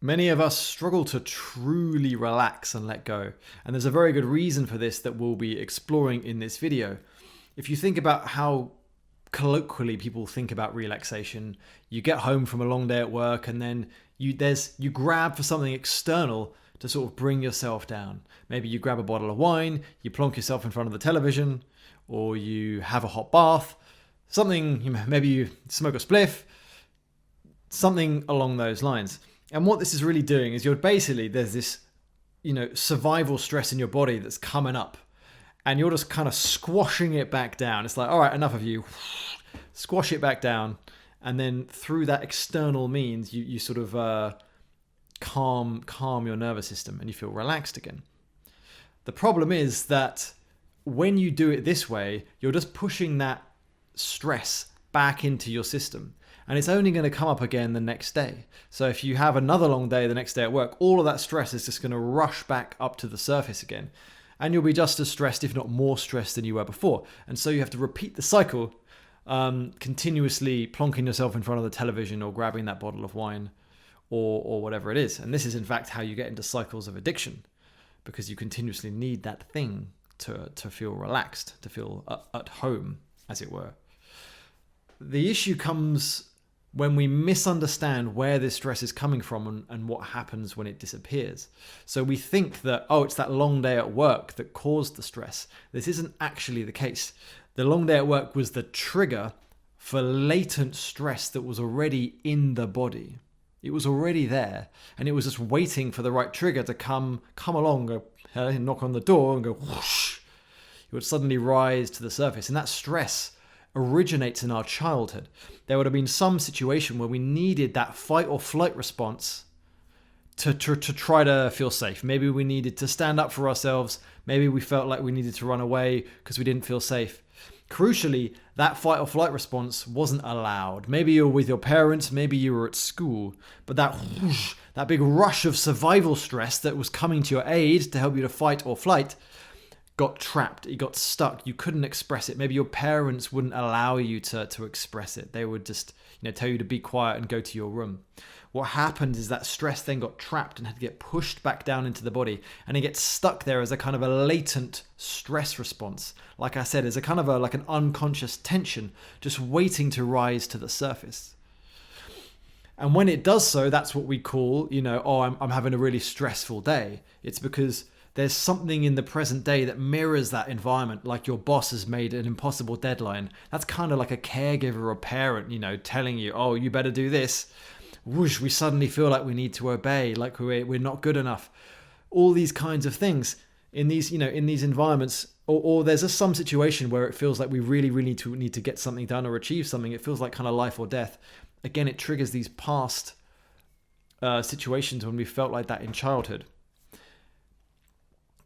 Many of us struggle to truly relax and let go, and there's a very good reason for this that we'll be exploring in this video. If you think about how colloquially people think about relaxation, you get home from a long day at work and then you grab for something external to sort of bring yourself down. Maybe you grab a bottle of wine, you plonk yourself in front of the television, or you have a hot bath, maybe you smoke a spliff, something along those lines. And what this is really doing is there's this, survival stress in your body that's coming up, and you're just kind of squashing it back down. It's like, all right, enough of you. Squash it back down, and then through that external means, you sort of calm your nervous system, and you feel relaxed again. The problem is that when you do it this way, you're just pushing that stress back into your system. And it's only going to come up again the next day. So if you have another long day the next day at work, all of that stress is just going to rush back up to the surface again. And you'll be just as stressed, if not more stressed than you were before. And so you have to repeat the cycle, continuously plonking yourself in front of the television or grabbing that bottle of wine or whatever it is. And this is in fact how you get into cycles of addiction, because you continuously need that thing to feel relaxed, to feel at home, as it were. The issue comes when we misunderstand where this stress is coming from and what happens when it disappears. So we think that, it's that long day at work that caused the stress. This isn't actually the case. The long day at work was the trigger for latent stress that was already in the body. It was already there, and it was just waiting for the right trigger to come along, go, knock on the door and go whoosh. It would suddenly rise to the surface, and that stress originates in our childhood. There would have been some situation where we needed that fight or flight response to try to feel safe. Maybe we needed to stand up for ourselves. Maybe we felt like we needed to run away because we didn't feel safe. Crucially, that fight or flight response wasn't allowed. Maybe you were with your parents, maybe you were at school, but that whoosh, that big rush of survival stress that was coming to your aid to help you to fight or flight got trapped, it got stuck, you couldn't express it. Maybe your parents wouldn't allow you to express it. They would just tell you to be quiet and go to your room. What happened is that stress then got trapped and had to get pushed back down into the body, and it gets stuck there as a kind of a latent stress response. Like I said, as a kind of like an unconscious tension just waiting to rise to the surface. And when it does so, that's what we call, I'm having a really stressful day. It's because there's something in the present day that mirrors that environment, like your boss has made an impossible deadline. That's kind of like a caregiver or parent, telling you, you better do this. Whoosh, we suddenly feel like we need to obey, like we're not good enough. All these kinds of things in these environments, or there's just some situation where it feels like we really, really need to get something done or achieve something. It feels like kind of life or death. Again, it triggers these past situations when we felt like that in childhood.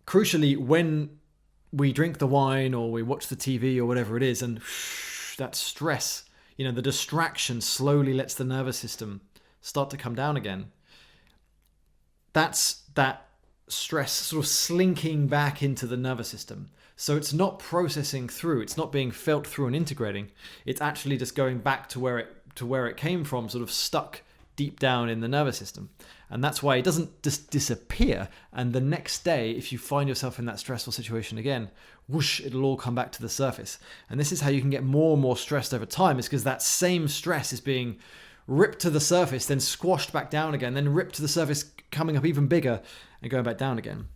Crucially, when we drink the wine or we watch the TV or whatever it is, and that stress, the distraction slowly lets the nervous system start to come down again. That's that stress sort of slinking back into the nervous system. So it's not processing through, it's not being felt through and integrating. It's actually just going back to where it came from, sort of stuck deep down in the nervous system. And that's why it doesn't just disappear. And the next day, if you find yourself in that stressful situation again, whoosh, it'll all come back to the surface. And this is how you can get more and more stressed over time, is because that same stress is being ripped to the surface, then squashed back down again, then ripped to the surface, coming up even bigger and going back down again.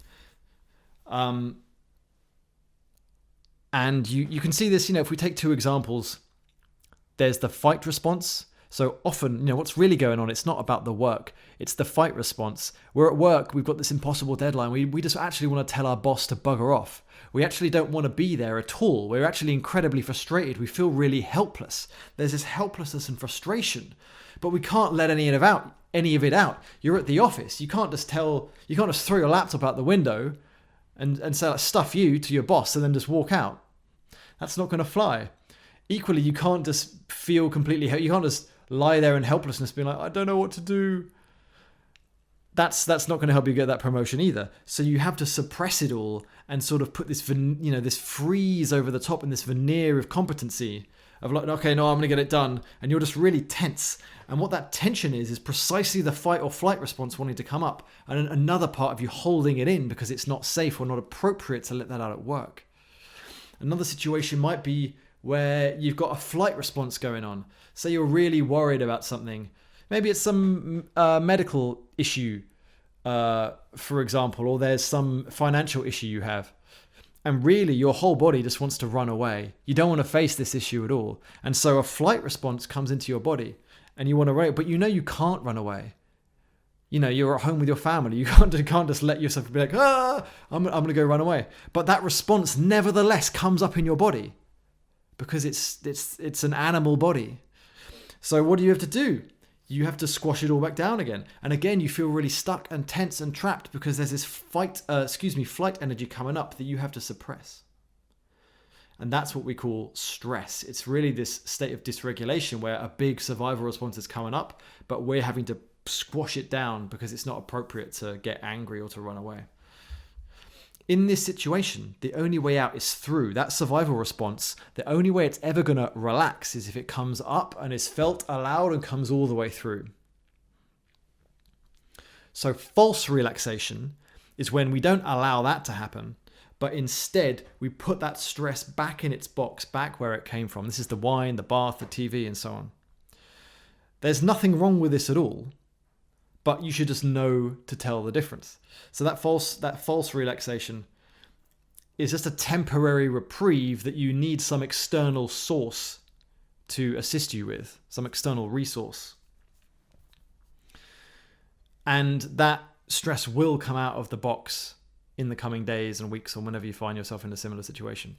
And you can see this, if we take two examples, there's the fight response. So often, what's really going on, it's not about the work, it's the fight response. We're at work, we've got this impossible deadline, we just actually want to tell our boss to bugger off. We actually don't want to be there at all. We're actually incredibly frustrated. We feel really helpless. There's this helplessness and frustration, but we can't let any of it out. You're at the office. You can't just throw your laptop out the window and say, stuff you to your boss and then just walk out. That's not going to fly. Equally, you can't just feel completely, you can't just lie there in helplessness being like, I don't know what to do. That's not going to help you get that promotion either. So you have to suppress it all and sort of put this, this freeze over the top and this veneer of competency of like, okay, no, I'm going to get it done. And you're just really tense. And what that tension is precisely the fight or flight response wanting to come up. And another part of you holding it in because it's not safe or not appropriate to let that out at work. Another situation might be where you've got a flight response going on. Say you're really worried about something. Maybe it's some medical issue, for example, or there's some financial issue you have. And really, your whole body just wants to run away. You don't want to face this issue at all. And so a flight response comes into your body and you want to run, but you know you can't run away. You know, you're at home with your family. You can't just let yourself be like, I'm going to go run away. But that response nevertheless comes up in your body because it's an animal body. So what do you have to do? You have to squash it all back down again. And again, you feel really stuck and tense and trapped because there's this flight energy coming up that you have to suppress. And that's what we call stress. It's really this state of dysregulation where a big survival response is coming up, but we're having to squash it down because it's not appropriate to get angry or to run away. In this situation, the only way out is through that survival response. The only way it's ever going to relax is if it comes up and is felt, allowed, and comes all the way through. So false relaxation is when we don't allow that to happen, but instead we put that stress back in its box, back where it came from. This is the wine, the bath, the TV, and so on. There's nothing wrong with this at all, but you should just know to tell the difference. So that false relaxation is just a temporary reprieve that you need some external source to assist you with, some external resource. And that stress will come out of the box in the coming days and weeks or whenever you find yourself in a similar situation.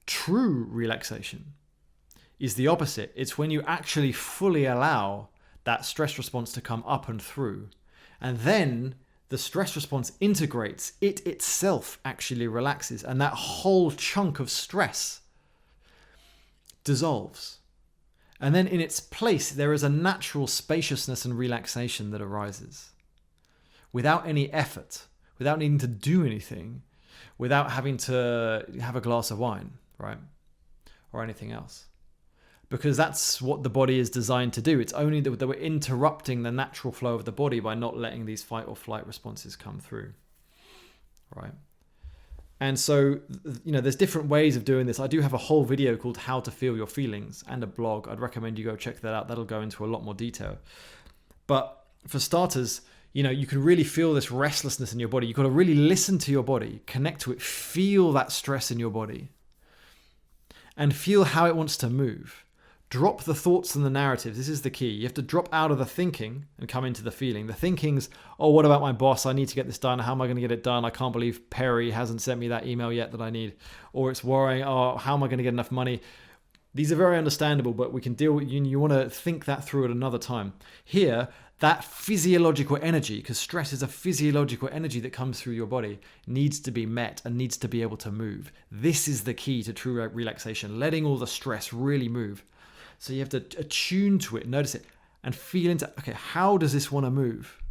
True relaxation is the opposite. It's when you actually fully allow that stress response to come up and through. And then the stress response integrates. It itself actually relaxes. And that whole chunk of stress dissolves. And then in its place, there is a natural spaciousness and relaxation that arises. Without any effort, without needing to do anything, without having to have a glass of wine, right? Or anything else. Because that's what the body is designed to do. It's only that we're interrupting the natural flow of the body by not letting these fight or flight responses come through, right? And so, there's different ways of doing this. I do have a whole video called How to Feel Your Feelings and a blog. I'd recommend you go check that out. That'll go into a lot more detail. But for starters, you can really feel this restlessness in your body. You've got to really listen to your body, connect to it, feel that stress in your body, and feel how it wants to move. Drop the thoughts and the narratives. This is the key. You have to drop out of the thinking and come into the feeling. The thinking's, oh, what about my boss? I need to get this done. How am I going to get it done? I can't believe Perry hasn't sent me that email yet that I need. Or it's worrying, oh, how am I going to get enough money? These are very understandable, but we can deal with you want to think that through at another time. Here, that physiological energy, because stress is a physiological energy that comes through your body, needs to be met and needs to be able to move. This is the key to true relaxation, letting all the stress really move. So you have to attune to it, notice it, and feel into, okay, how does this want to move?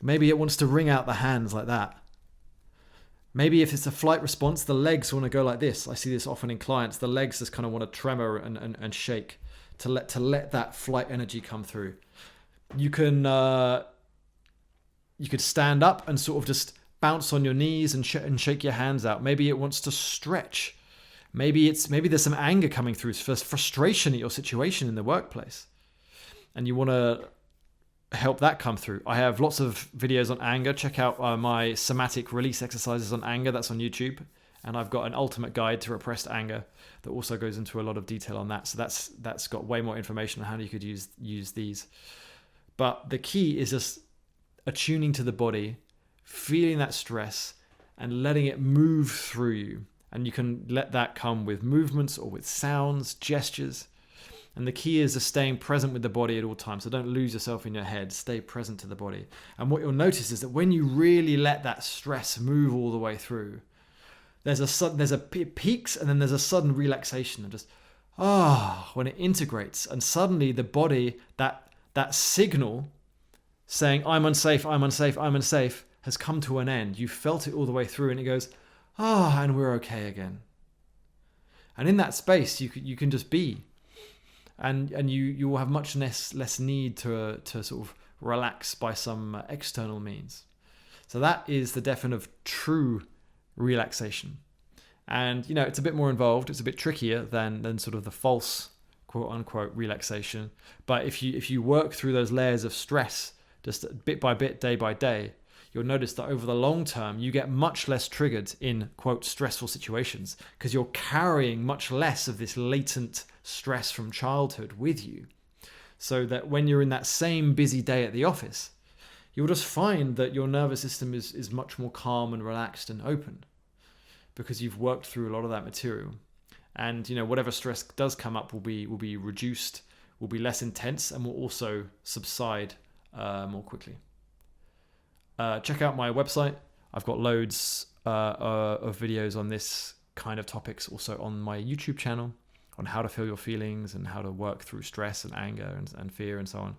Maybe it wants to wring out the hands like that. Maybe if it's a flight response, the legs want to go like this. I see this often in clients. The legs just kind of want to tremor and shake to let that flight energy come through. You can you could stand up and sort of just bounce on your knees and shake your hands out. Maybe it wants to stretch. Maybe there's some anger coming through, frustration at your situation in the workplace, and you want to help that come through. I have lots of videos on anger. Check out my somatic release exercises on anger. That's on YouTube, and I've got an ultimate guide to repressed anger that also goes into a lot of detail on that. So that's got way more information on how you could use these. But the key is just attuning to the body, feeling that stress, and letting it move through you. And you can let that come with movements or with sounds, gestures. And the key is just staying present with the body at all times. So don't lose yourself in your head. Stay present to the body. And what you'll notice is that when you really let that stress move all the way through, there's it peaks and then there's a sudden relaxation and just, when it integrates. And suddenly the body, that signal saying, I'm unsafe, I'm unsafe, I'm unsafe, has come to an end. You felt it all the way through and it goes, and we're okay again. And in that space, you can just be, and you will have much less need to sort of relax by some external means. So that is the definition of true relaxation. And it's a bit more involved. It's a bit trickier than sort of the false quote unquote relaxation. But if you work through those layers of stress just bit by bit, day by day, you'll notice that over the long term you get much less triggered in quote stressful situations, because you're carrying much less of this latent stress from childhood with you. So that when you're in that same busy day at the office, you'll just find that your nervous system is much more calm and relaxed and open, because you've worked through a lot of that material. And whatever stress does come up will be reduced, will be less intense, and will also subside more quickly. Check out my website. I've got loads of videos on this kind of topics also on my YouTube channel, on how to feel your feelings and how to work through stress and anger and fear and so on.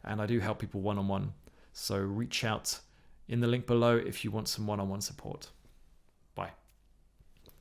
And I do help people one-on-one. So reach out in the link below if you want some one-on-one support. Bye.